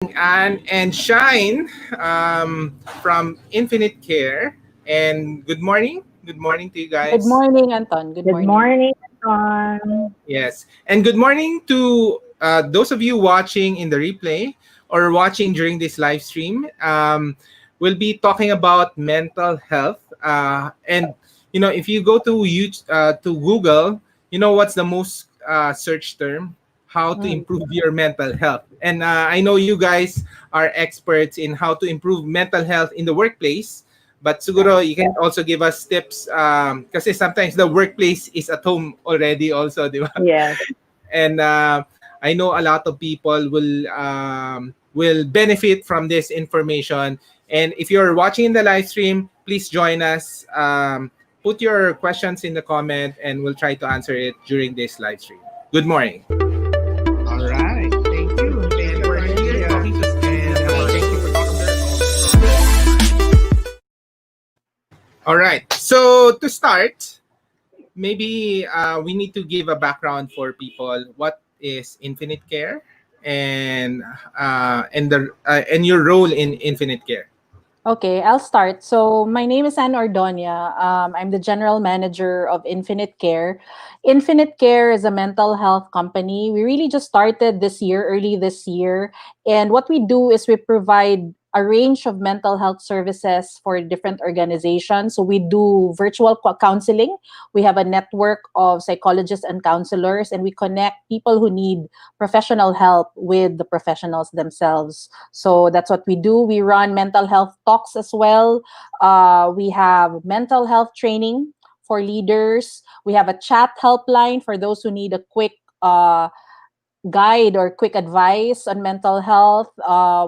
Anne and Shyne from Infinite Care. And good morning. Good morning to you Good guys. morning, Anton. Good Good morning. morning, everyone. Yes. And good morning to those of you watching in the replay or watching during this live stream. We'll be talking about mental health. If you go to to Google, you know what's the most search term? How to Mm. improve your mental health. And I know you guys are experts in how to improve mental health in the workplace. But siguro Right. you can also give us tips kasi sometimes the workplace is at home already also, di ba? Yes. And I know a lot of people will benefit from this information. And if you're watching in the live stream, please join us. Put your questions in the comment and we'll try to answer it during this live stream. Good morning. All right. Thank you. And we're here talking to and thank you for All right. So to start, maybe we need to give a background for people. What is Infinite Care, and your role in Infinite Care? Okay, I'll start. So, my name is Anne Ordoña. I'm the general manager of Infinite Care. Infinite Care is a mental health company. We really just started this year, early this year. And what we do is we provide a range of mental health services for different organizations. So, we do virtual counseling. We have a network of psychologists and counselors, and we connect people who need professional help with the professionals themselves. So that's what we do. We run mental health talks as well. We have mental health training for leaders. We have a chat helpline for those who need a quick guide or quick advice on mental health.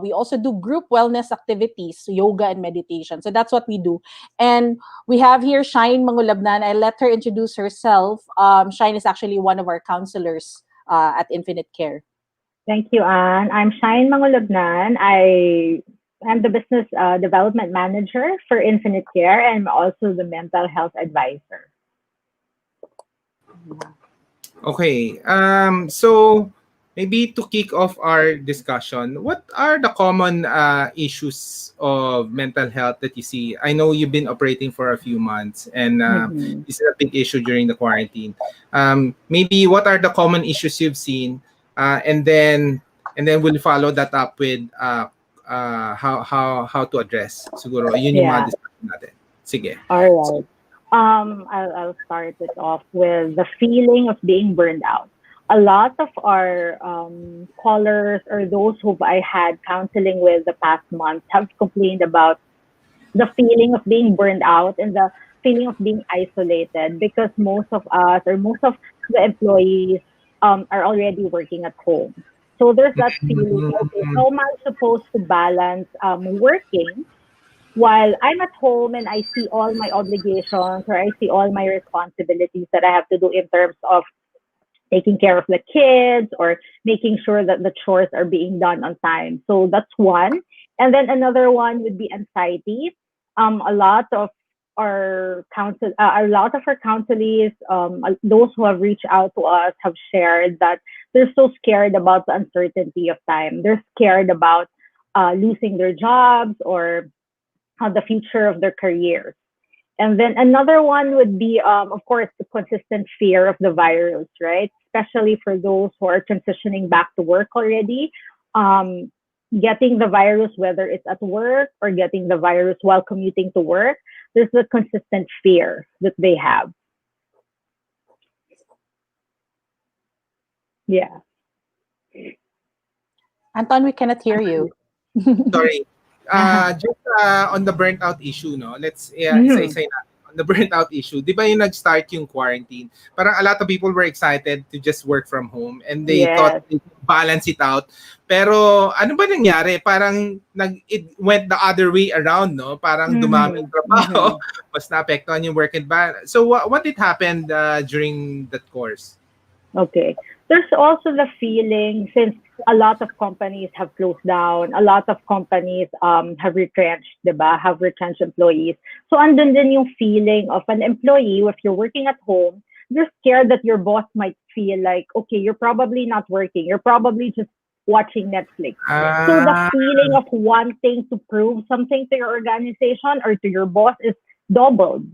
We also do group wellness activities, yoga and meditation. So that's what we do. And we have here Shyne Mangulabnan. I let her introduce herself. Shyne is actually one of our counselors at Infinite Care. Thank you, Anne. I'm Shyne Mangulabnan. I am the business development manager for Infinite Care and I'm also the mental health advisor. Okay. So maybe to kick off our discussion, what are the common issues of mental health that you see? I know you've been operating for a few months, and Mhm. this is a big issue during the quarantine. Maybe what are the common issues you've seen, and then we'll follow that up with how to address. Siguro yun yung Yeah. mga discussion natin. Sige. All right. I'll start it off with the feeling of being burned out. A lot of our callers or those who I had counseling with the past month have complained about the feeling of being burned out and the feeling of being isolated because most of us or most of the employees are already working at home. So there's that feeling, okay, Mm, how am I supposed to balance working while I'm at home and I see all my obligations or I see all my responsibilities that I have to do in terms of taking care of the kids or making sure that the chores are being done on time. So that's one. And then another one would be anxiety. A lot of a lot of our counselees, those who have reached out to us have shared that they're so scared about the uncertainty of time. They're scared about losing their jobs or the future of their careers. And then another one would be, of course, the consistent fear of the virus, right? Especially for those who are transitioning back to work already. Um, Getting the virus, whether it's at work or getting the virus while commuting to work, there's a consistent fear that they have. Yeah. Anton, we cannot hear you. Sorry. Just on the burnt out issue, no? Let's Mhm. isa-isa natin. On the burnt out issue, di ba yung nag-start yung quarantine? Parang a lot of people were excited to just work from home and they thought Yes. they could balance it out. Pero ano ba nangyari? Parang it went the other way around, no? Parang dumami Mm-hmm. yung trabaho, Mm-hmm. mas naapektuhan yung work environment. So what did happen during that course? Okay. There's also the feeling since a lot of companies have closed down, a lot of companies have retrenched, diba? Have retrenched employees. So andun din yung feeling of an employee if you're working at home, you're scared that your boss might feel like, okay, you're probably not working. You're probably just watching Netflix. So the Ah, feeling of wanting to prove something to your organization or to your boss is doubled,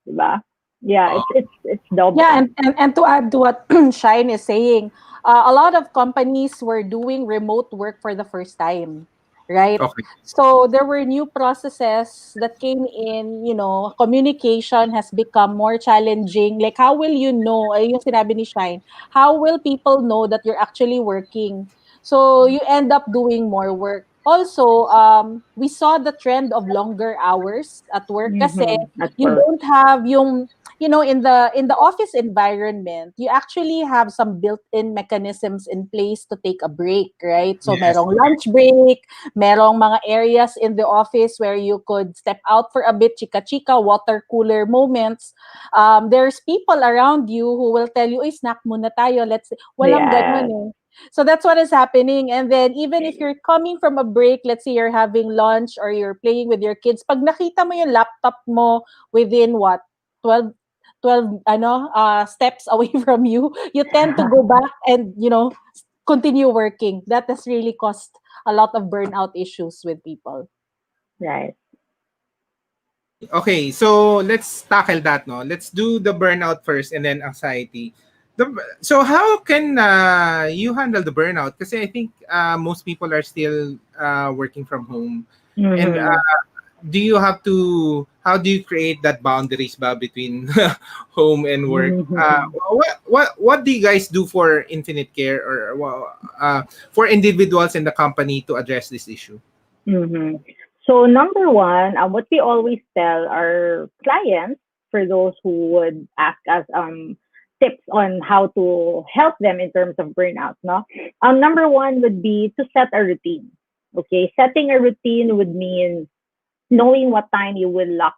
diba? Yeah, oh, it's Yeah, doubled. and to add to what Shine is saying, a lot of companies were doing remote work for the first time, right? okay. So there were new processes that came in, communication has become more challenging. Like, how will you know, yung sinabi ni Shine, how will people know that you're actually working? So you end up doing more work. Also, we saw the trend of longer hours at work kasi At you work. don't have yung in the office environment, you actually have some built-in mechanisms in place to take a break, right? So Yes. merong lunch break, merong mga areas in the office where you could step out for a bit, chika-chika, water cooler moments. There's people around you who will tell you, "Uy, snack muna tayo, let's," walang Yeah. ganun eh. So that's what is happening. And then even if you're coming from a break, let's say you're having lunch or you're playing with your kids, pag nakita mo yung laptop mo within what, 12 steps away from you, you tend to go back and continue working. That has really caused a lot of burnout issues with people. Right. Okay, so let's tackle that, no? Let's do the burnout first and then anxiety. So how can you handle the burnout? Because I think most people are still working from home. And Mm-hmm. do you have to, how do you create that boundaries ba between home and work? Mm-hmm. What do you guys do for Infinite Care or for individuals in the company to address this issue? Mm-hmm. So number one, what we always tell our clients, for those who would ask us tips on how to help them in terms of burnout, no? Number one would be to set a routine. Okay, setting a routine would mean knowing what time you will log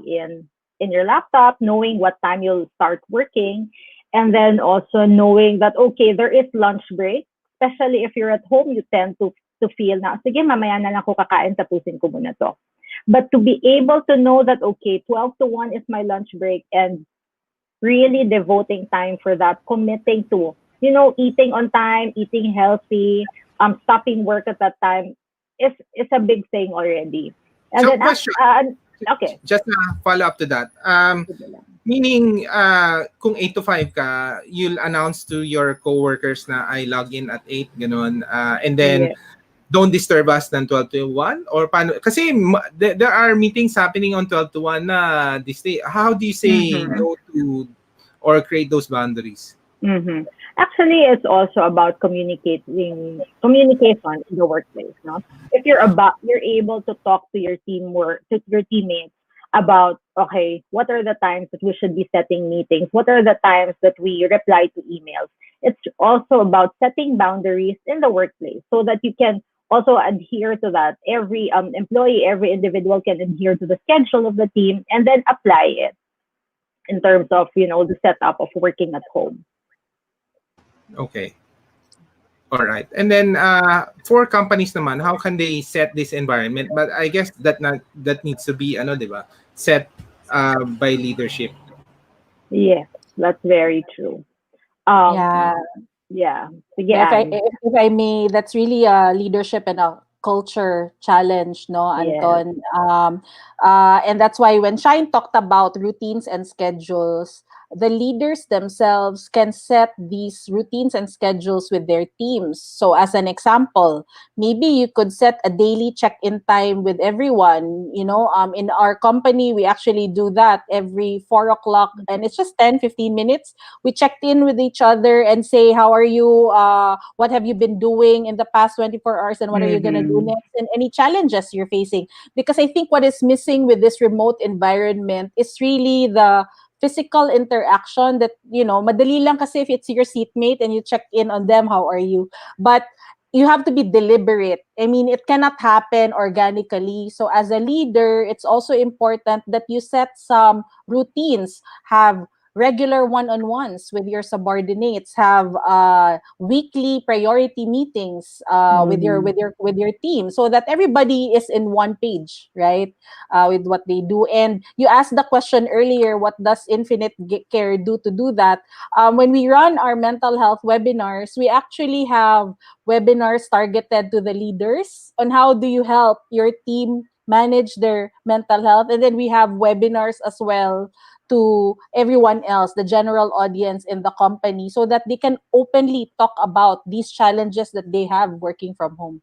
in your laptop, knowing what time you'll start working, and then also knowing that okay, there is lunch break. Especially if you're at home, you tend to feel na, sige, mamaya na lang ako kakain, tapusin ko muna to. But to be able to know that okay, 12 to 1 is my lunch break and really devoting time for that, committing to, eating on time, eating healthy, stopping work at that time is a big thing already. And So then question, okay. just a follow up to that. Meaning, kung 8 to 5 ka, you'll announce to your coworkers na I log in at 8, ganun. And then, Yeah. don't disturb us than 12 to 1? Or paano? Kasi there are meetings happening on 12 to 1 na this day. How do you say Mm-hmm. no to or create those boundaries? Mm-hmm. Actually, it's also about communication in the workplace. No, if you're able to talk to your to your teammates about okay, what are the times that we should be setting meetings? What are the times that we reply to emails? It's also about setting boundaries in the workplace so that you can also adhere to that. Every employee, every individual can adhere to the schedule of the team and then apply it in terms of the setup of working at home. Okay. All right. And then for companies naman, how can they set this environment? But I guess that needs to be ano, 'di ba? Set by leadership. Yes, that's very true. Um, Yeah. yeah. Yeah, if I Again, if I may, that's really a leadership and a culture challenge, no, yes. Anton. And that's why when Shine talked about routines and schedules, the leaders themselves can set these routines and schedules with their teams. So, as an example, maybe you could set a daily check-in time with everyone. In our company, we actually do that every 4 o'clock, and it's just 10-15 minutes. We checked in with each other and say, how are you? What have you been doing in the past 24 hours? And what are you going to do Mm-hmm. next? And any challenges you're facing? Because I think what is missing with this remote environment is really the physical interaction that, madali lang kasi if it's your seatmate and you check in on them, how are you? But you have to be deliberate. I mean, it cannot happen organically. So as a leader, it's also important that you set some routines, have regular one-on-ones with your subordinates, have weekly priority meetings with your Mm-hmm. team, so that everybody is in one page, right? With what they do. And you asked the question earlier, what does Infinite Care do to do that? When we run our mental health webinars, we actually have webinars targeted to the leaders on how do you help your team manage their mental health. And then we have webinars as well to everyone else, the general audience in the company, so that they can openly talk about these challenges that they have working from home.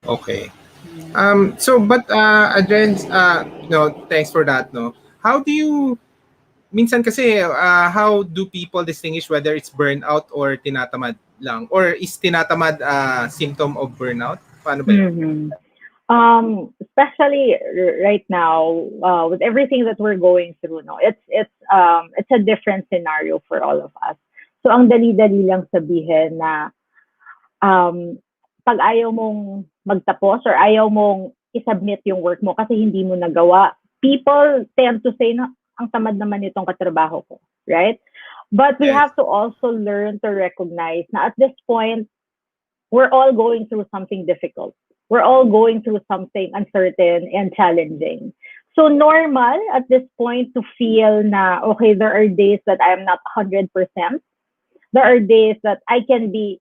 Okay. So, but Adrian, no, thanks for that. No, how do you minsan kasi how do people distinguish whether it's burnout or tinatamad lang, or is tinatamad symptom of burnout? Paano ba 'yun? Mm-hmm. Especially right now, with everything that we're going through, no, it's a different scenario for all of us. So ang dali-dali lang sabihin na um, pag ayaw mong magtapos or ayaw mong isubmit yung work mo kasi hindi mo nagawa, people tend to say na ang tamad naman itong katrabaho ko, right? But we Yes. have to also learn to recognize na at this point, we're all going through something difficult. We're all going through something uncertain and challenging. So normal at this point to feel na, okay, there are days that I'm not 100%. There are days that I can be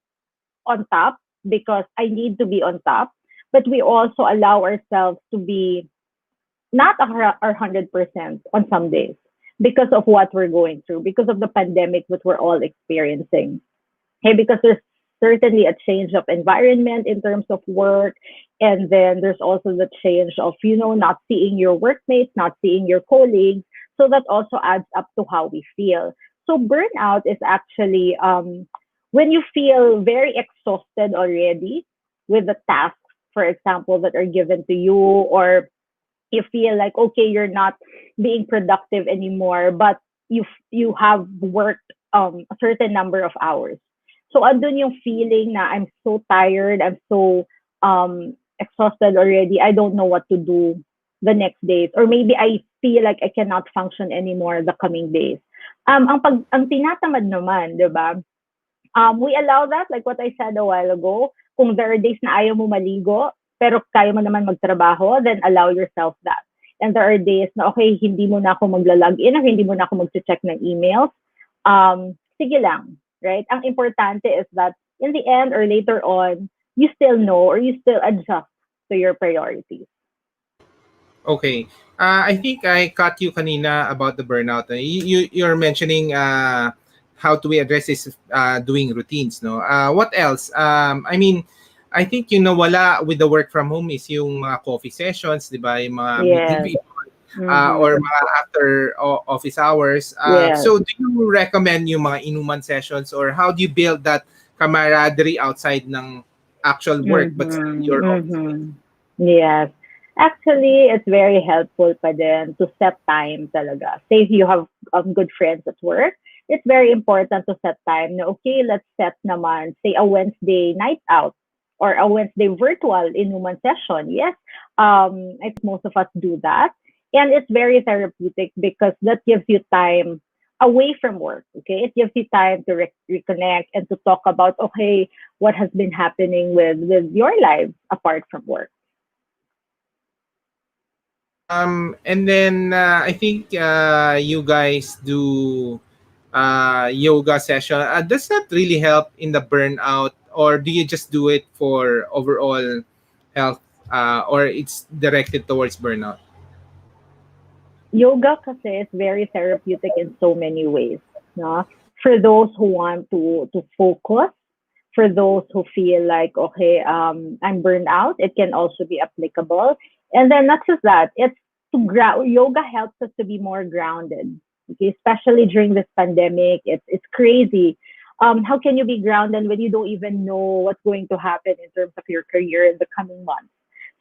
on top because I need to be on top. But we also allow ourselves to be not our 100% on some days because of what we're going through, because of the pandemic that we're all experiencing. Okay, because there's certainly a change of environment in terms of work, and then there's also the change of not seeing your workmates, not seeing your colleagues. So that also adds up to how we feel. So burnout is actually when you feel very exhausted already with the tasks, for example, that are given to you, or you feel like okay, you're not being productive anymore, but you have worked a certain number of hours. So andun yung feeling na I'm so tired, I'm so exhausted already. I don't know what to do the next days, or maybe I feel like I cannot function anymore the coming days. Ang tinatamad naman, 'di ba? We allow that, like what I said a while ago. Kung there are days na ayaw mo maligo, pero kaya mo naman magtrabaho, then allow yourself that. And there are days na, okay, hindi mo na ako magla-log in or hindi mo na ako mag-check ng emails. Sige lang, right? Ang importante is that in the end or later on, you still know or you still adjust to your priorities. Okay. I think I caught you kanina about the burnout. You're mentioning how do we address this doing routines, no? What else? I mean, I think yung nawala with the work from home is yung mga coffee sessions, di ba? Yung mga meeting Yes. or Mm-hmm. mga after office hours. Yes. So do you recommend yung mga inuman sessions, or how do you build that camaraderie outside ng actual work but still Mm-hmm. your office? Mm-hmm. Yes. Actually, it's very helpful pa din to set time talaga. Say if you have good friends at work, it's very important to set time. Na, okay, let's set naman, say a Wednesday night out or a Wednesday virtual inuman session. Yes, I think most of us do that. And it's very therapeutic because that gives you time away from work. Okay, it gives you time to reconnect and to talk about, okay, what has been happening with your life apart from work. And then I think you guys do yoga session. Does that really help in the burnout, or do you just do it for overall health, or it's directed towards burnout? Yoga kasi is very therapeutic in so many ways. No? For those who want to focus, for those who feel like, okay, I'm burned out, it can also be applicable. And then not just that, it's to ground. Yoga helps us to be more grounded. Okay, especially during this pandemic, it's crazy. How can you be grounded when you don't even know what's going to happen in terms of your career in the coming months?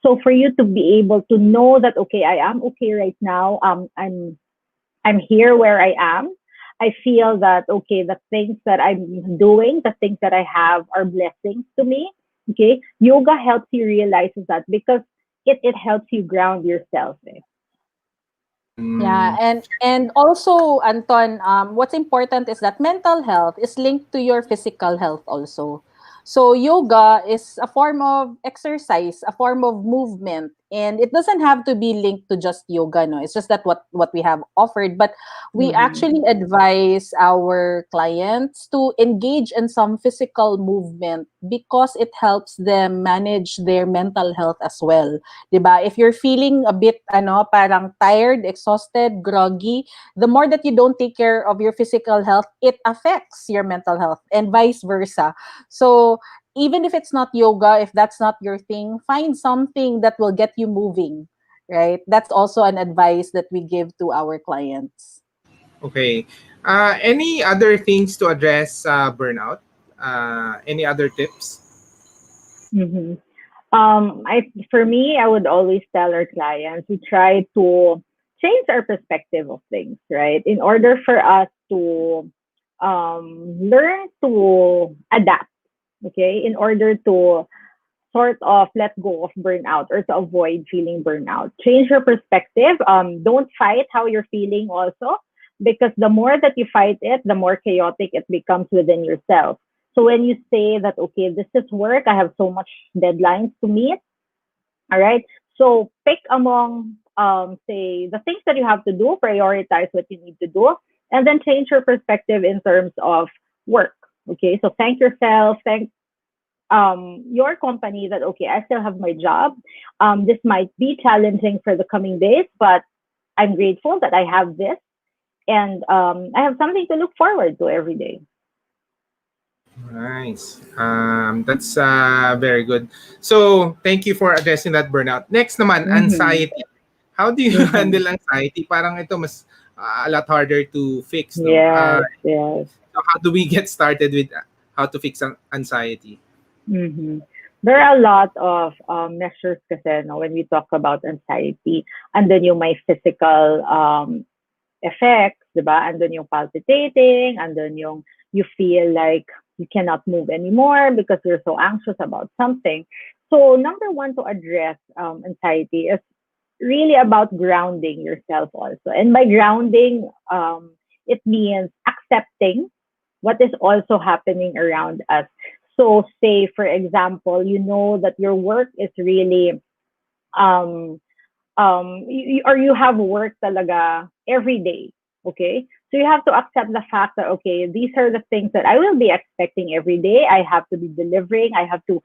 So for you to be able to know that okay, I am okay right now. I'm here where I am. I feel that okay, the things that I'm doing, the things that I have are blessings to me. Okay, yoga helps you realize that because it helps you ground yourself. Eh. Yeah, Mm, and also, Anton, what's important is that mental health is linked to your physical health also. So yoga is a form of exercise, a form of movement, and it doesn't have to be linked to just yoga. No, it's just that what we have offered, but we Mm-hmm. actually advise our clients to engage in some physical movement because it helps them manage their mental health as well. 'Di ba? If you're feeling a bit parang tired, exhausted, groggy, the more that you don't take care of your physical health, it affects your mental health and vice versa. So, even if it's not yoga, if that's not your thing, find something that will get you moving, right? That's also an advice that we give to our clients. okay. Any other things to address burnout? Any other tips? Mm-hmm. For me, I would always tell our clients we try to change our perspective of things, right? In order for us to learn to adapt, okay? In order to sort of let go of burnout or to avoid feeling burnout. Change your perspective. Don't fight how you're feeling also, because the more that you fight it, the more chaotic it becomes within yourself. So when you say that, okay, this is work, I have so much deadlines to meet, all right. So pick among, say, the things that you have to do, prioritize what you need to do, and then change your perspective in terms of work. Okay. So thank yourself, thank your company that, okay, I still have my job. This might be challenging for the coming days, but I'm grateful that I have this, and I have something to look forward to every day. Nice. That's very good. So, thank you for addressing that burnout. Next naman, Mm-hmm. anxiety. How do you Mm-hmm. handle anxiety? Parang ito mas a lot harder to fix, no? Yes, yes. So how do we get started with how to fix anxiety? Mm-hmm. There are a lot of measures kasi, no, when we talk about anxiety. Andun yung may physical effects, di ba? Andun yung palpitating, andun yung you feel like you cannot move anymore because you're so anxious about something. So number one to address anxiety is really about grounding yourself also. And by grounding, it means accepting what is also happening around us. So say, for example, you know that your work is really um, or you have work talaga every day. Okay. So you have to accept the fact that, okay, these are the things that I will be expecting every day. I have to be delivering. I have to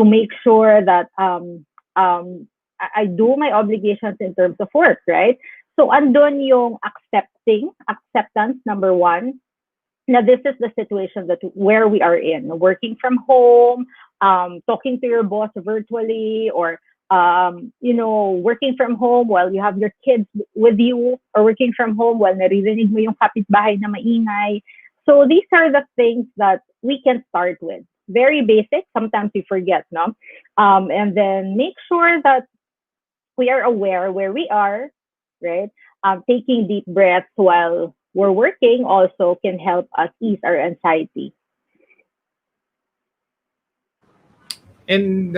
make sure that I do my obligations in terms of work, right? So andun yung acceptance, number one. Now this is the situation that where we are in, working from home, talking to your boss virtually, or working from home while you have your kids with you, or working from home while naririnig mo yung kapitbahay na maingay. So these are the things that we can start with. Very basic. Sometimes we forget, no? And then make sure that we are aware where we are, right? Taking deep breaths while we're working also can help us ease our anxiety. And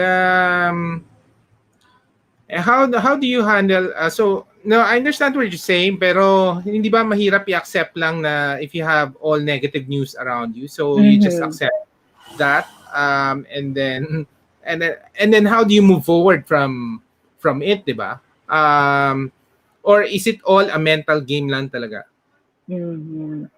how do you handle so no, I understand what you're saying, pero hindi ba mahirap i-accept lang na if you have all negative news around you, so you just Mm-hmm. accept that, and then how do you move forward from it, 'di ba? Or is it all a mental game lang talaga? Mm-hmm.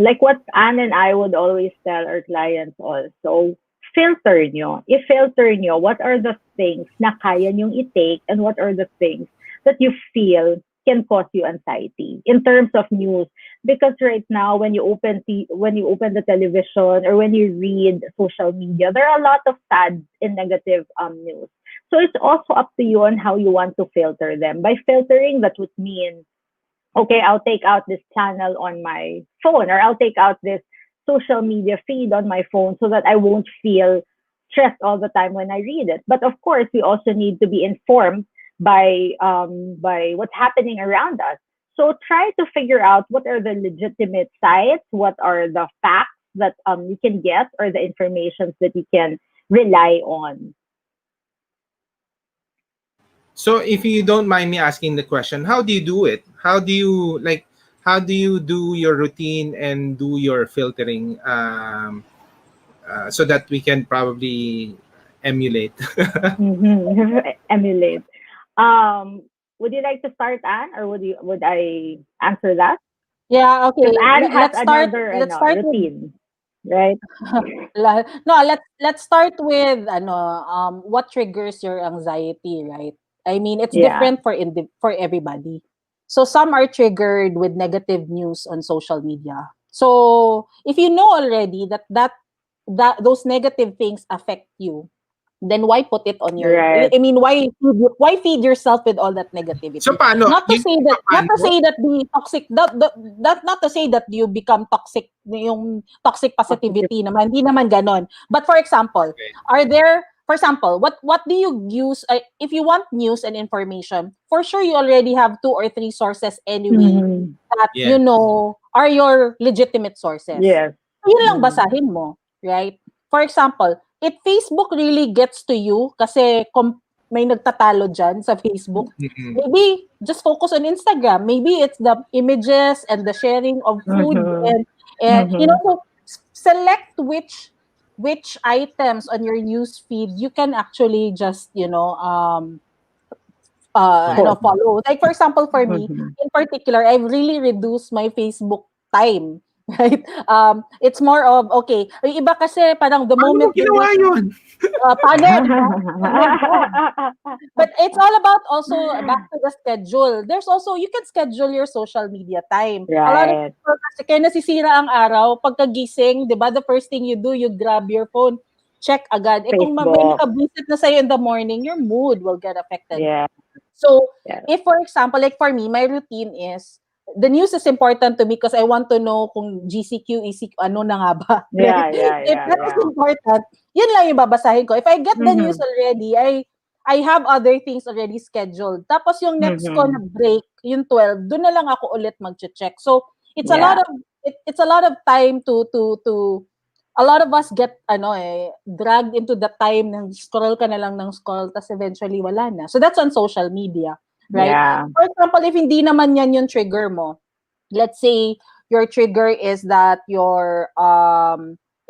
Like what Anne and I would always tell our clients also, filter nyo. I-filter nyo what are the things na kaya nyong i-take and what are the things that you feel can cause you anxiety in terms of news. Because right now, when you open the television or when you read social media, there are a lot of sad and negative news. So it's also up to you on how you want to filter them. By filtering, that would mean, okay, I'll take out this channel on my phone, or I'll take out this social media feed on my phone so that I won't feel stressed all the time when I read it. But of course, we also need to be informed by what's happening around us. So try to figure out what are the legitimate sites, what are the facts that you can get, or the information that you can rely on. So if you don't mind me asking the question, how do you do it? How do you do your routine and do your filtering, so that we can probably emulate? Emulate. Would you like to start, Anne, or would I answer that? Yeah, okay. Because Anne has Let's start. another Let's start with routine, right? no. Let's start with what triggers your anxiety, right? I mean, it's Yeah. different for everybody. So some are triggered with negative news on social media. So if you know already that those negative things affect you, then why put it on your, Right. I mean, why feed yourself with all that So negativity? paano? Not to Paano? say that the toxic, that not to say that you become toxic, yung toxic Positive. positivity naman, hindi naman ganon. But for example, Okay. are there, for example, what do you use, if you want news and information, for sure you already have 2 or 3 sources anyway Mhm. that Yes. are your legitimate sources. Yes. Yun lang Mm. basahin mo, right? For example, if Facebook really gets to you kasi may nagtatalo dyan sa Facebook, Mm-mm. maybe just focus on Instagram. Maybe it's the images and the sharing of food, Mhm. and Mhm. so select which items on your news feed you can actually just Post. follow. Like for example, for me, Mhm. in particular, I've really reduced my Facebook time. Right? It's more of, okay, yung iba kasi parang the Paano mo moment ginawa yun? paano, di ba? Oh my God. But it's all about also back to the schedule. There's also, you can schedule your social media time. A lot of Right. people kasi kaya nasisira ang araw, pagkagising, di ba, the first thing you do, you grab your phone, check agad. Eh kung may Facebook. nakabisit na sa'yo in the morning, your mood will get affected. Yeah. So, Yeah. if for example, like for me, my routine is, the news is important to me because I want to know kung GCQ, ECQ, ano na nga ba. Yeah. Right? Yeah. If Yeah. that is Yeah. important, yun lang yung babasahin ko. If I get the news Mhm. already, I have other things already scheduled. Tapos yung next ko na Mhm. break, yung 12, doon na lang ako ulit mag-check. So, it's a lot Yeah. of it's a lot of time to a lot of us get dragged into the time ng scroll ka na lang ng scroll tas eventually wala na. So that's on social media, right? Yeah. For example, if hindi naman yan yung trigger mo, let's say your trigger is that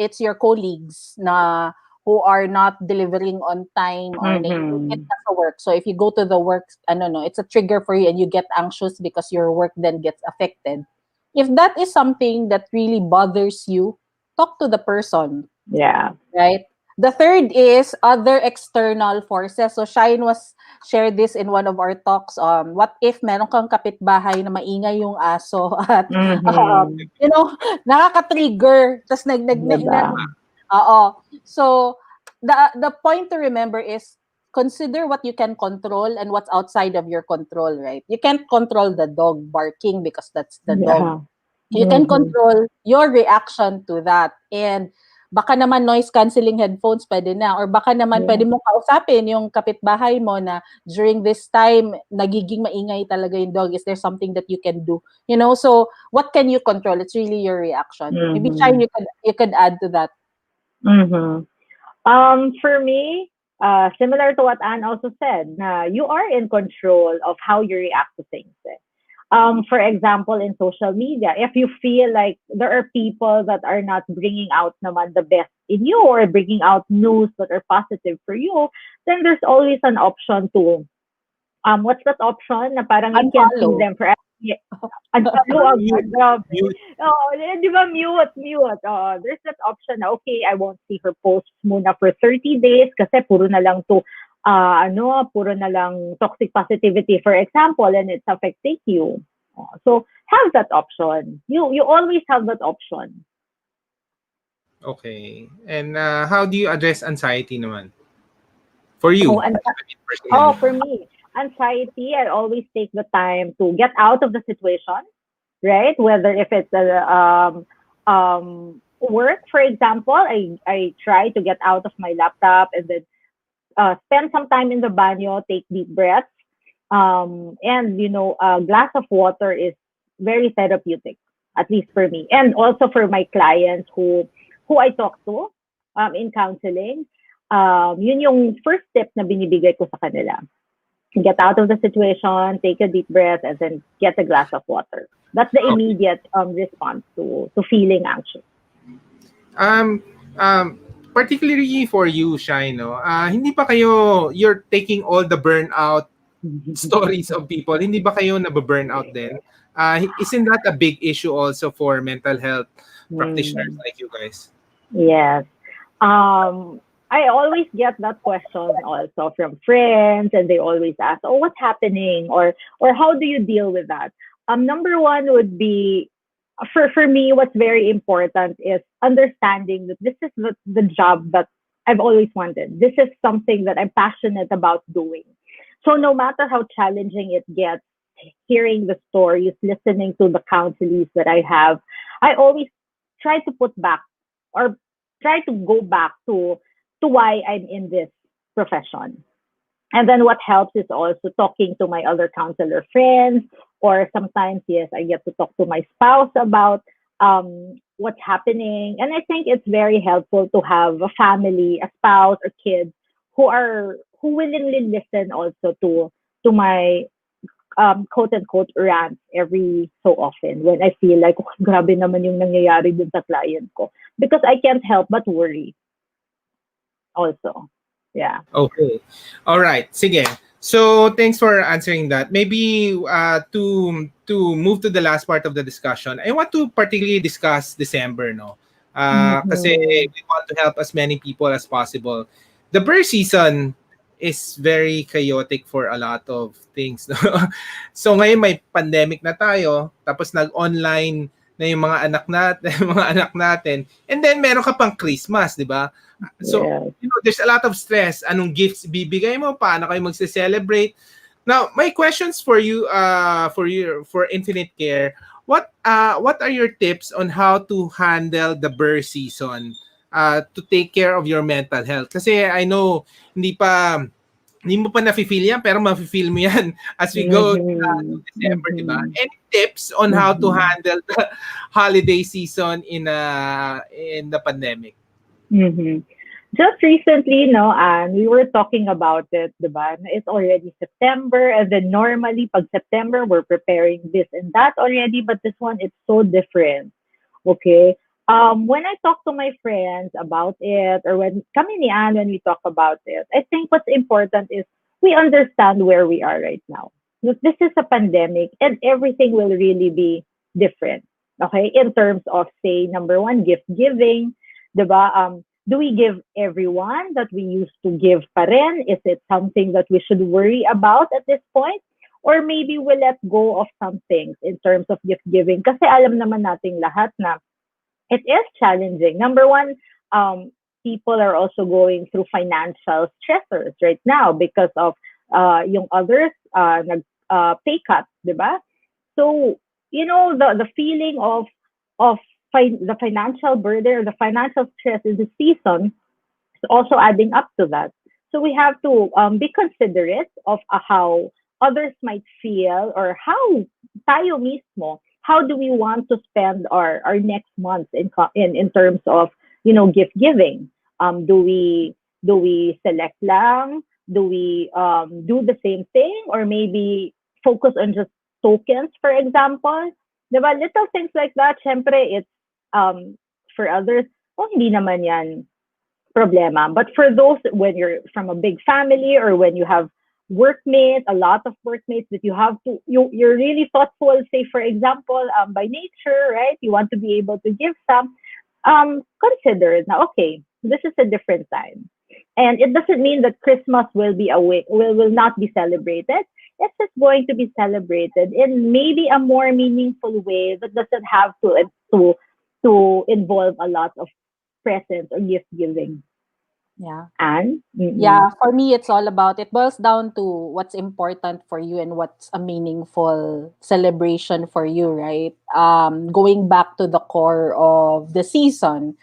it's your colleagues na who are not delivering on time or naiingit Mhm. ka sa work. So if you go to the work, it's a trigger for you and you get anxious because your work then gets affected. If that is something that really bothers you, talk to the person, Yeah. right? The third is other external forces. So Shyne was shared this in one of our talks. What if meron kang kapitbahay na maingay yung aso at Mhm. nakaka-trigger, tas Diba? oo. So the point to remember is consider what you can control and what's outside of your control, right? You can't control the dog barking because that's the dog. Yeah. You can Mhm. control your reaction to that. And baka naman noise cancelling headphones pwede na, or baka naman Yeah. pwede mong kausapin yung kapitbahay mo na during this time nagiging maingay talaga yung dog, is there something that you can do, so what can you control? It's really your reaction. Maybe Shine, Mhm. you could add to that. Mhm. For me, similar to what Anne also said, na you are in control of how you react to things. Eh. For example, in social media, if you feel like there are people that are not bringing out naman the best in you or bringing out news that are positive for you, then there's always an option to, what's that option na parang you can see Unfollow. them for unfollow agad. Grabe. Mute. Oh, di ba mute. Oh, there's that option na, okay, I won't see her posts muna for 30 days kasi puro na lang to, puro na lang toxic positivity, for example, and it's affecting you. Oh, so, have that option. You always have that option. Okay. And how do you address anxiety naman? For Oh, you, and I mean, personally. for me, anxiety, I always take the time to get out of the situation, right? Whether if it's a work, for example, I try to get out of my laptop and then spend some time in the banyo, take deep breaths, and a glass of water is very therapeutic, at least for me, and also for my clients who I talk to in counseling. Yun yung first step na binibigay ko sa kanila. get out of the situation, take a deep breath, and then get a glass of water. That's the Okay. immediate response to feeling anxious. Um, Particularly for you, Shine, no? Hindi ba kayo, you're taking all the burnout stories of people, hindi ba kayo nababurnout din? Isn't that a big issue also for mental health practitioners Mm, like you guys? yes. I always get that question also from friends, and they always ask, "Oh, what's happening?" or "How do you deal with that?" Number one would be for me. What's very important is understanding that this is the job that I've always wanted. This is something that I'm passionate about doing. So no matter how challenging it gets, hearing the stories, listening to the counselees that I have, I always try to put back or try to go back to why I'm in this profession. And then what helps is also talking to my other counselor friends, or sometimes, yes, I get to talk to my spouse about what's happening. And I think it's very helpful to have a family, a spouse, or kids who willingly listen also to my quote unquote rants every so often when I feel like, oh, grabe naman yung nangyayari dun sa client ko. Because I can't help but worry also. Yeah. Okay. All right. Sige. So thanks for answering that. Maybe to move to the last part of the discussion, I want to particularly discuss December, no? Kasi Mm-hmm. we want to help as many people as possible. The bird season is very chaotic for a lot of things, no? So ngayon may pandemic na tayo, tapos nag-online na yung mga anak natin, mga anak natin. And then meron ka pang Christmas, 'di ba? So, Yes. there's a lot of stress. Anong gifts bibigay mo? Paano kayo magse-celebrate? Now, my questions for you, for Infinite Care. What are your tips on how to handle the birth season to take care of your mental health? Kasi I know hindi mo pa nafe-feel yan, pero mafe-feel mo yan as we go to Mm-hmm. December, di ba? Mm-hmm. Any tips on how to Mm-hmm. handle the holiday season in the pandemic? Mm-hmm. Just recently, no, and we were talking about it, diba? It's already September, and then normally, pag September, we're preparing this and that already, but this one, it's so different. Okay. When I talk to my friends about it, or when kami ni Anne, when we talk about it, I think what's important is we understand where we are right now. This is a pandemic, and everything will really be different. Okay, in terms of, say, number one, gift giving, diba? Do we give everyone that we used to give pa rin? Is it something that we should worry about at this point? Or maybe we let go of some things in terms of gift giving. Kasi alam naman nating lahat na it is challenging. Number one, people are also going through financial stressors right now because of yung others pay cuts, di ba? So, the feeling of the financial burden or the financial stress in the season is also adding up to that. So we have to be considerate of how others might feel, or how tayo mismo, how do we want to spend our next months in terms of, gift giving. Do we select lang? Do we do the same thing, or maybe focus on just tokens, for example? Diba? Little things like that, syempre, it's for others, oh, hindi naman yan problema. But for those, when you're from a big family, or when you have workmates, a lot of workmates that you're really thoughtful, say, for example, by nature, right? You want to be able to give some, consider it now, okay, this is a different time. And it doesn't mean that Christmas will not be celebrated. It's just going to be celebrated in maybe a more meaningful way that doesn't have to involve a lot of presents or gift giving. Yeah. And Yeah, for me, it's all about, it boils down to what's important for you and what's a meaningful celebration for you, right? Going back to the core of the season,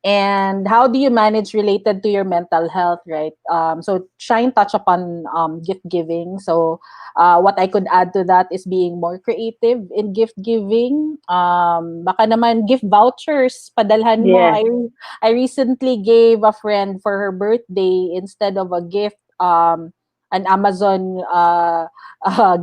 and how do you manage related to your mental health, right? So try and touch upon gift giving. So what I could add to that is being more creative in gift giving. Baka naman gift vouchers, padalhan mo. yes, I recently gave a friend for her birthday, instead of a gift, an Amazon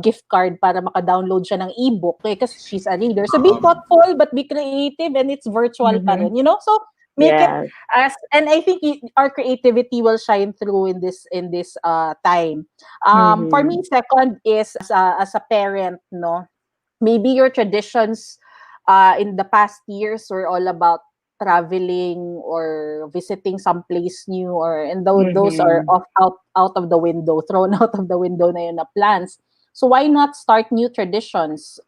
gift card para maka-download siya ng ebook kasi she's a reader. So be thoughtful but be creative, and it's virtual pa rin, So make it Yes. and I think our creativity will shine through in this time. For me, second is as a parent, no, maybe your traditions in the past years were all about traveling or visiting some place new, and those are out of the window, thrown out of the window na yun na plans. So why not start new traditions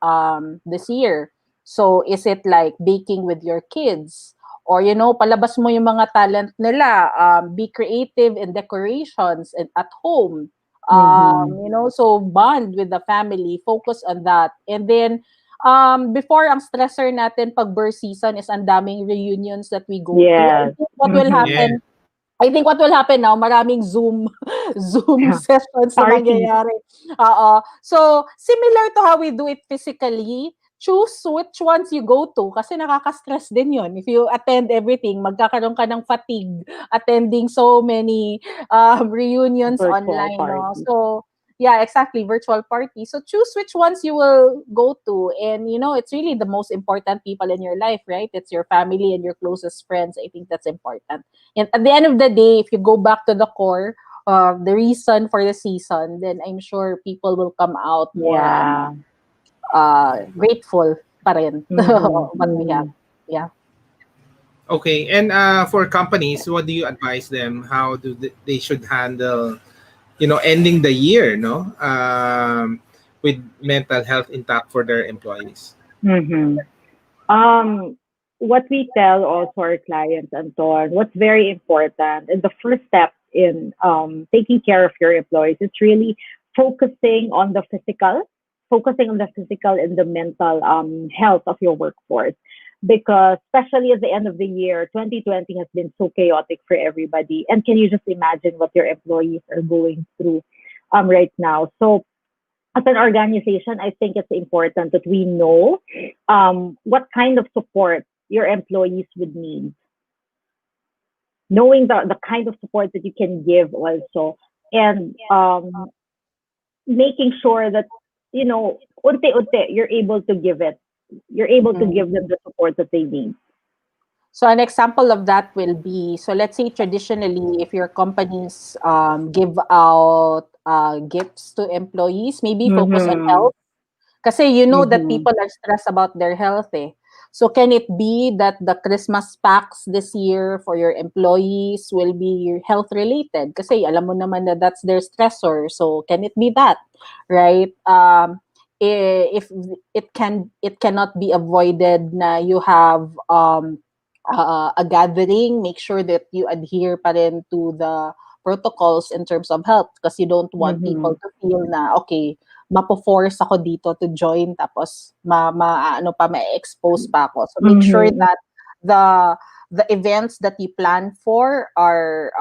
this year? So is it like baking with your kids? Or, palabas mo yung mga talent nila. Be creative in decorations and at home. So bond with the family. Focus on that. And then, before, ang stressor natin pag birth season is ang daming reunions that we go to. I think what will happen, I think what will happen now, maraming Zoom sessions na mangyayari. So, similar to how we do it physically, choose which ones you go to kasi nakaka-stress din yun. If you attend everything, magkakaroon ka ng fatigue attending so many reunions Virtual online. No? parties. So, yeah, exactly, virtual party. So choose which ones you will go to. And, it's really the most important people in your life, right? It's your family and your closest friends. I think that's important. And at the end of the day, if you go back to the core, the reason for the season, then I'm sure people will come out more grateful pa rin what we have. Yeah. Okay. And for companies, what do you advise them? How do they should handle, ending the year, with mental health intact for their employees? What we tell also our clients, Anton, what's very important, and the first step in taking care of your employees is really focusing on the physical, and the mental health of your workforce. Because especially at the end of the year, 2020 has been so chaotic for everybody. And can you just imagine what your employees are going through right now? So as an organization, I think it's important that we know what kind of support your employees would need. Knowing the kind of support that you can give also, and making sure that, unti-unti, you're able to give it. You're able to give them the support that they need. So an example of that will be, so let's say traditionally, if your companies give out gifts to employees, maybe focus on health. Kasi that people are stressed about their health. So can it be that the Christmas packs this year for your employees will be health related? Kasi alam mo naman na that's their stressor. So can it be that, right? If it cannot be avoided na you have a gathering, make sure that you adhere pa rin to the protocols in terms of health because you don't want people to feel na okay, mapo-force ako dito to join tapos ma-expose pa ako. So make sure that the events that you plan for are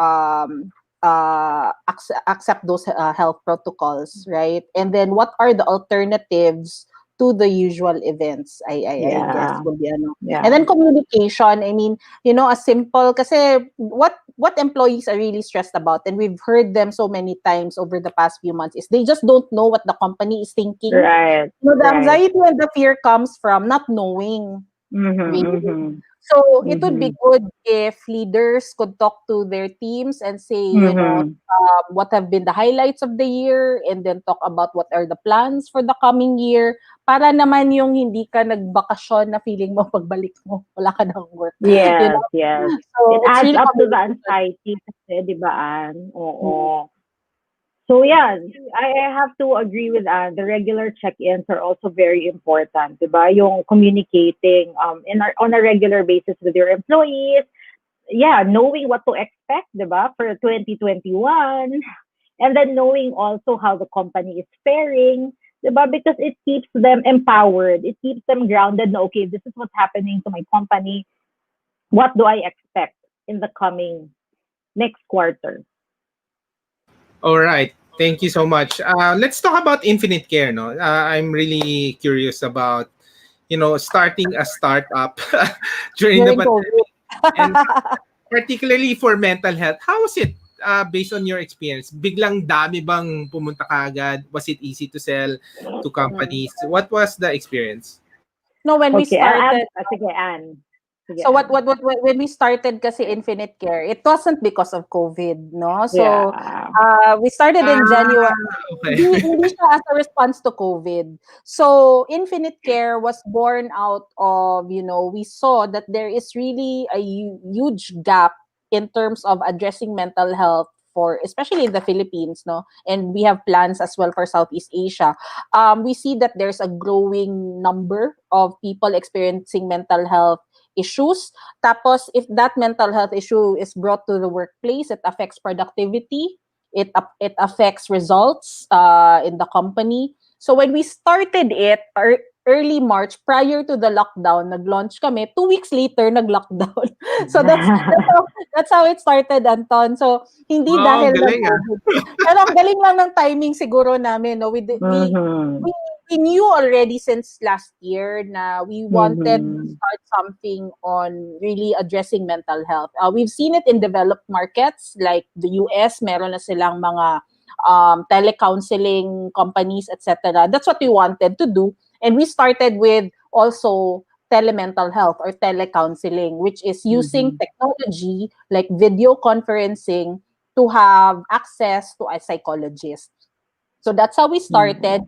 accept those health protocols, right? And then what are the alternatives to the usual events? I guess will be And then communication. I mean, a simple kasi what employees are really stressed about, and we've heard them so many times over the past few months, is they just don't know what the company is thinking. Right. The anxiety and the fear comes from not knowing. So it would be good if leaders could talk to their teams and say, what have been the highlights of the year, and then talk about what are the plans for the coming year. Para naman yung hindi ka nagbakasyon na feeling mo pagbalik mo, wala ka ng work. Yes, yes. So it adds up to the anxiety kasi, di ba, Ann? Oo. So yeah, I have to agree with Anne. The regular check-ins are also very important, diba? Yung communicating on a regular basis with your employees. Yeah, knowing what to expect, diba, for 2021, and then knowing also how the company is faring, diba? Because it keeps them empowered. It keeps them grounded. Na, okay, this is what's happening to my company. What do I expect in the coming next quarter? All right. Thank you so much. Let's talk about Infinite Care. No, I'm really curious about, starting a startup during the pandemic, and particularly for mental health. How is it based on your experience, biglang dami bang pumunta kaagad? Was it easy to sell to companies? What was the experience? No, when we Okay, I'll started, sige, Anne. Sige, so Anne. when we started kasi Infinite Care, it wasn't because of COVID, no? So Yeah. we started in January. Okay. Hindi siya as a response to COVID. So Infinite Care was born out of, we saw that there is really a huge gap in terms of addressing mental health for especially in the Philippines, no? And we have plans as well for Southeast Asia. We see that there's a growing number of people experiencing mental health issues. Tapos, if that mental health issue is brought to the workplace, it affects productivity, it affects results in the company. So when we started it, early March, prior to the lockdown, nag-launch kami. 2 weeks later, nag-lockdown. So that's how it started, Anton. So hindi Wow, dahil galing nag-COVID. Pero ang galing lang ng timing siguro namin. No? We knew already since last year na we wanted to start something on really addressing mental health. We've seen it in developed markets like the US, meron na silang mga telecounseling companies, etc. That's what we wanted to do. And we started with also telemental health or telecounseling, which is using technology like video conferencing to have access to a psychologist. So that's how we started.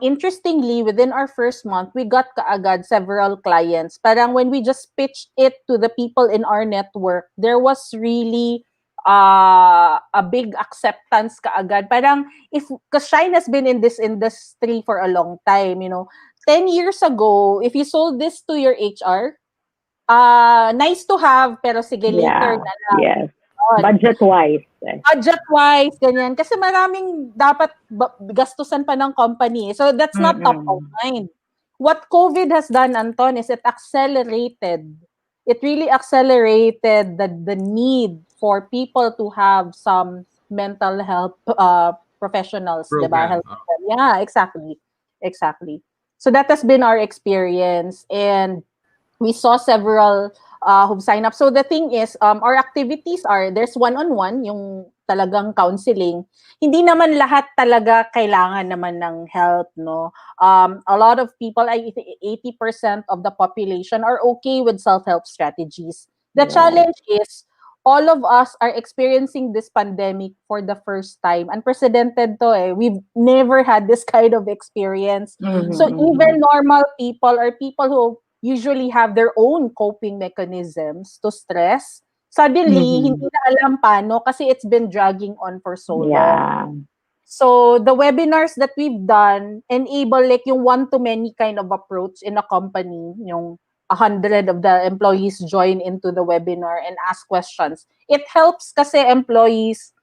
Interestingly, within our first month, we got kaagad several clients. Parang when we just pitched it to the people in our network, there was really a big acceptance kaagad. Parang because Shyne has been in this industry for a long time, 10 years ago, if you sold this to your HR, nice to have, pero sige, later na lang. Yes. Budget-wise. Budget-wise, ganyan. Kasi maraming dapat gastusan pa ng company. So that's not top of mind. What COVID has done, Anton, is it really accelerated the need for people to have some mental health professionals, diba? Yeah, exactly. So that has been our experience, and we saw several who've signed up. So the thing is, our activities are, there's one-on-one, yung talagang counseling. Hindi naman lahat talaga kailangan naman ng help, no? A lot of people, 80% of the population are okay with self-help strategies. The challenge is, all of us are experiencing this pandemic for the first time. Unprecedented to eh. We've never had this kind of experience. So even normal people or people who usually have their own coping mechanisms to stress, suddenly, hindi na alam paano kasi it's been dragging on for so long. So the webinars that we've done enable like yung one-to-many kind of approach in a company, yung 100 of the employees join into the webinar and ask questions. It helps kasi employees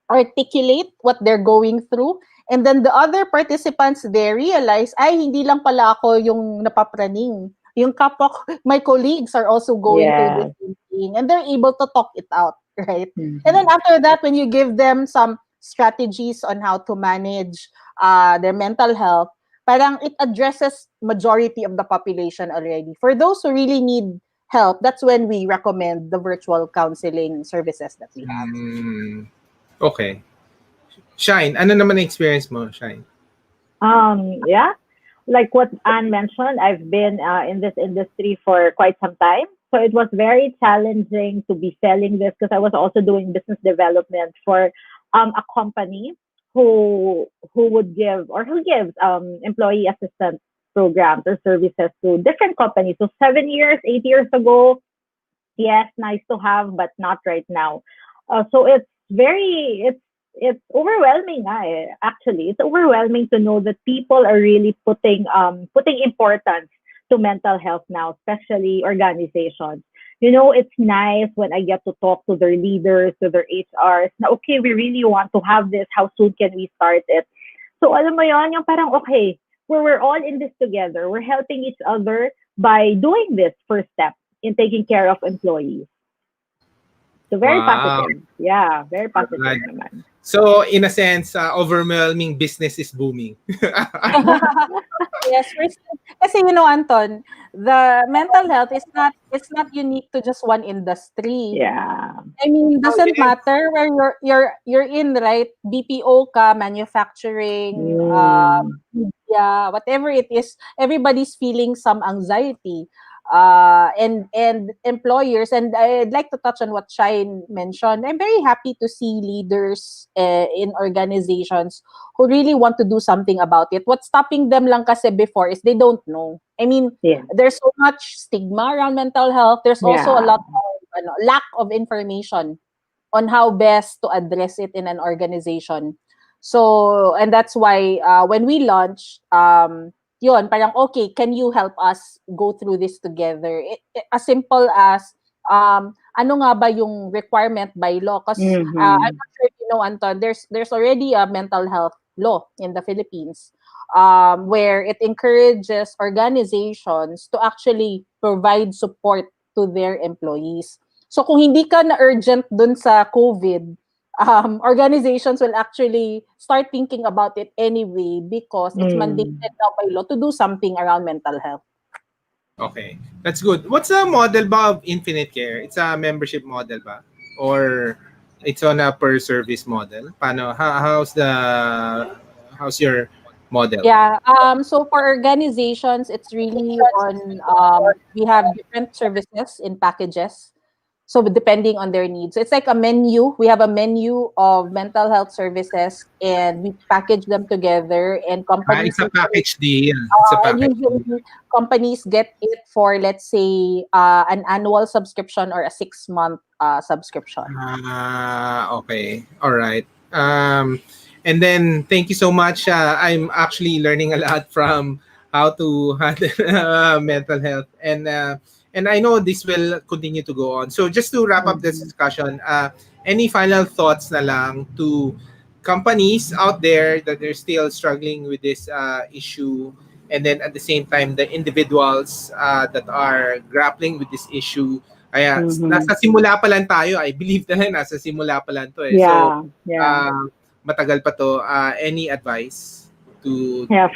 articulate what they're going through, and then the other participants, they realize, ay, hindi lang pala ako yung napapraning. Yung kapwa, my colleagues are also going through this thing, and they're able to talk it out, right? And then after that, when you give them some strategies on how to manage their mental health, parang it addresses majority of the population already. For those who really need help, that's when we recommend the virtual counseling services that we have. Okay. Shyne, ano naman ang experience mo, Shyne? Yeah. Like what Anne mentioned, I've been in this industry for quite some time. So it was very challenging to be selling this because I was also doing business development for a company who would give or who gives employee assistance programs or services to different companies. So 7 years, 8 years ago, yes, nice to have, but not right now. So it's overwhelming. Actually, it's overwhelming to know that people are really putting importance to mental health now, especially organizations. It's nice when I get to talk to their leaders, to their HRs. Na okay, we really want to have this. How soon can we start it? So alam mo yon, yung parang okay, we're all in this together. We're helping each other by doing this first step in taking care of employees. So very positive. Yeah, very positive naman. So in a sense, overwhelming business is booming. Yes, kasi Anton, the mental health is not, it's not unique to just one industry. Yeah. I mean, it Oh, doesn't yes. matter where you're in, right? BPO ka, manufacturing, Mm. media, whatever it is, everybody's feeling some anxiety. And employers, and I'd like to touch on what Shyne mentioned. I'm very happy to see leaders in organizations who really want to do something about it. What's stopping them lang kasi before is they don't know. I mean, Yeah. there's so much stigma around mental health. There's also a Yeah. lot of lack of information on how best to address it in an organization. So, and that's why when we launch, yun, parang, okay, can you help us go through this together? As simple as, ano nga ba yung requirement by law? Because I'm Mm-hmm. not sure if you know, Anton, there's already a mental health law in the Philippines, where it encourages organizations to actually provide support to their employees. So kung hindi ka na urgent dun sa COVID, organizations will actually start thinking about it anyway because it's Mm. mandated now by law to do something around mental health. Okay. That's good. What's the model ba of Infinite Care? It's a membership model ba? Or it's on a per service model? Paano? How's your model? Yeah. So for organizations, it's really on, we have different services in packages. So depending on their needs. So it's like a menu. We have a menu of mental health services and we package them together, and companies It's a usually, package deal. It's a and package deal. usually companies get it for, let's say, an annual subscription or a 6-month subscription. Okay. All right. And then thank you so much. I'm actually learning a lot from how to handle mental health, and I know this will continue to go on. So just to wrap up this Mm-hmm. discussion, any final thoughts na lang to companies out there that are still struggling with this issue, and then at the same time the individuals that are grappling with this issue. Kaya Mm-hmm. nasa simula pa lang tayo. I believe na nasa simula pa lang to eh. So Yeah. Yeah. matagal pa to. Any advice to Yeah.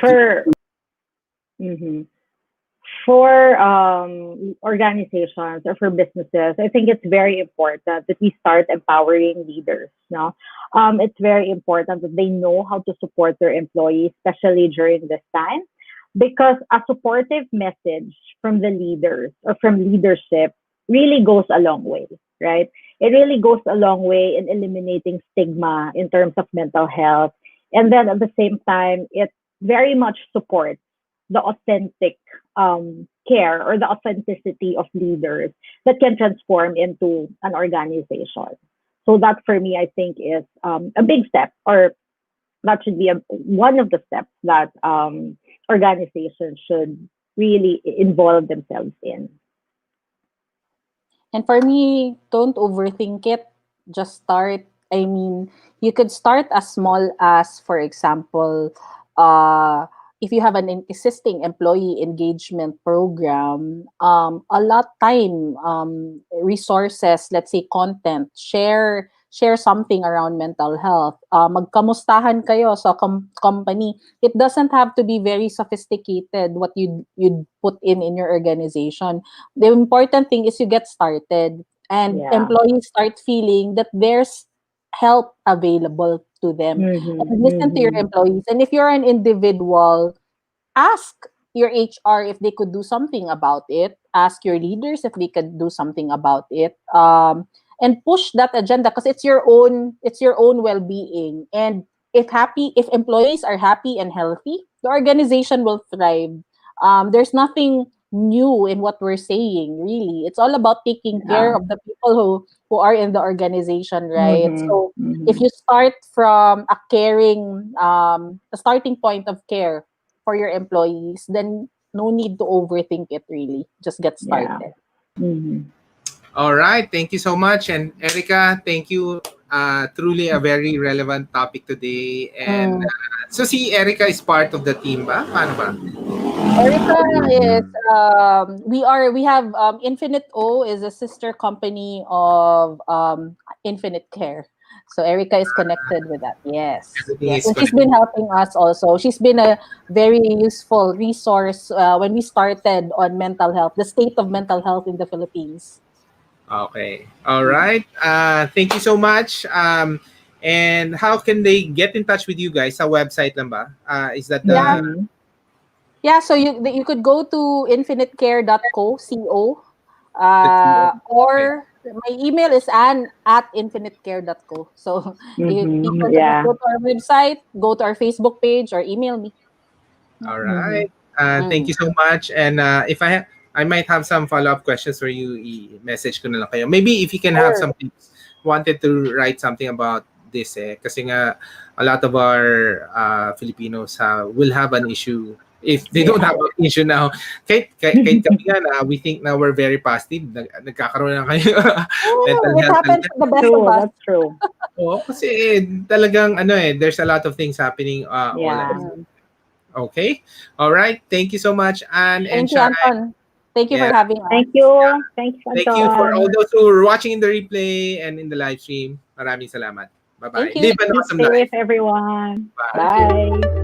Mm-hmm. For organizations or for businesses, I think it's very important that we start empowering leaders. No, it's very important that they know how to support their employees, especially during this time, because a supportive message from the leaders or from leadership really goes a long way, right? It really goes a long way in eliminating stigma in terms of mental health, and then at the same time, it very much supports the authentic care or the authenticity of leaders that can transform into an organization. So that for me, I think is a big step, or that should be one of the steps that organizations should really involve themselves in. And for me, don't overthink it. Just start. I mean, you could start as small as, for example, uh, if you have an existing employee engagement program, a lot time, resources, let's say content, share something around mental health. Magkamustahan kayo sa company. It doesn't have to be very sophisticated what you'd put in your organization. The important thing is you get started and Yeah. employees start feeling that there's help available to them. Mm-hmm, And listen to your mm-hmm. employees. And if you're an individual, ask your HR if they could do something about it. Ask your leaders if they could do something about it. And push that agenda because it's your own well-being. And if employees are happy and healthy, the organization will thrive. There's nothing new in what we're saying, really. It's all about taking care Yeah. of the people who are in the organization, right? Mm-hmm, So if mm-hmm. you start from a starting point of care for your employees, then no need to overthink it, really. Just get Yeah. started. Mm-hmm. All right. Thank you so much. And Erica, thank you. Truly a very relevant topic today. And Mm. so si Erica is part of the team ba? Paano ba? Erica is we have Infinite O is a sister company of Infinite Care. So Erica is connected with that. Yes. Everything Yes. is And she's been helping us also. She's been a very useful resource when we started on mental health, the state of mental health in the Philippines. Okay. All right. Thank you so much. And how can they get in touch with you guys? Sa website lang ba? Is that the Yeah. Yeah, so you could go to infinitecare.co, or my email is ann@infinitecare.co. So people can just Yeah. go to our website, go to our Facebook page, or email me. All Mm-hmm. right. Thank you so much. And if I might have some follow-up questions for you. I-message ko na lang kayo. Maybe if you can have Sure. some tips. Wanted to write something about this kasi nga a lot of our Filipinos will have an issue if they don't have an issue now. Kahit kami nga na we think na we're very positive. Nagkakaroon na kayo mental It health happens to the best True, of us. that's true. Oo, kasi talagang there's a lot of things happening all at Yeah. once. Okay. All right. Thank you so much, Anne and Thank you, Shyne. Anton. Thank you for Yeah. having us. Thank you. Thanks, Thank you for all Anton. those who are watching in the replay and in the live stream. Maraming salamat. Bye-bye. Thank you. Live an Keep awesome life. safe, everyone. Bye. Bye.